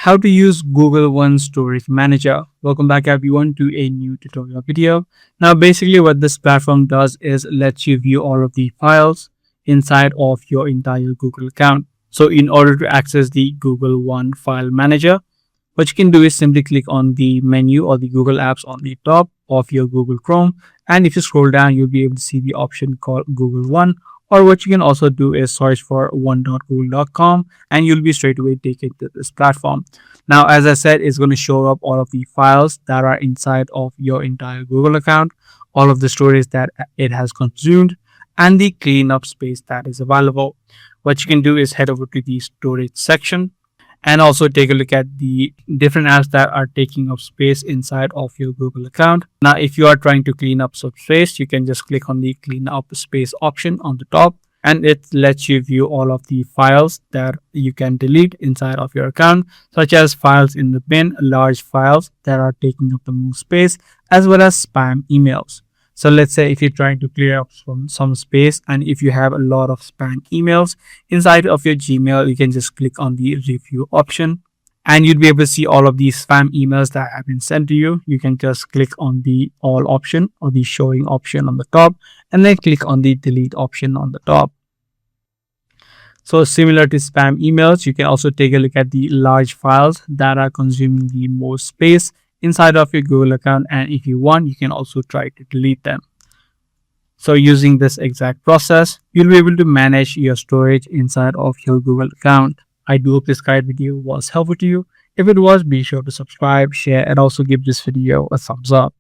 How to use Google One Storage Manager. Welcome back everyone to a new tutorial video. Now basically what this platform does is lets you view all of the files inside of your entire Google account. So in order to access the Google One File Manager, what you can do is simply click on the menu or the Google apps on the top of your Google Chrome, and if you scroll down you'll be able to see the option called Google One, or what you can also do is search for one.google.com and you'll be straight away taken to this platform. Now, as I said, it's going to show up all of the files that are inside of your entire Google account, all of the storage that it has consumed, and the cleanup space that is available. What you can do is head over to the storage section and also take a look at the different apps that are taking up space inside of your Google account. Now, if you are trying to clean up some space, you can just click on the clean up space option on the top, and it lets you view all of the files that you can delete inside of your account, such as files in the bin, large files that are taking up the most space, as well as spam emails. So let's say if you're trying to clear up some space and if you have a lot of spam emails inside of your Gmail, you can just click on the review option and you'll be able to see all of these spam emails that have been sent to you. You can just click on the all option or the showing option on the top and then click on the delete option on the top. So similar to spam emails, you can also take a look at the large files that are consuming the most space inside of your Google account, and if you want you can also try to delete them. So using this exact process, you'll be able to manage your storage inside of your Google account. I do hope this guide video was helpful to you. If it was, be sure to subscribe, share, and also give this video a thumbs up.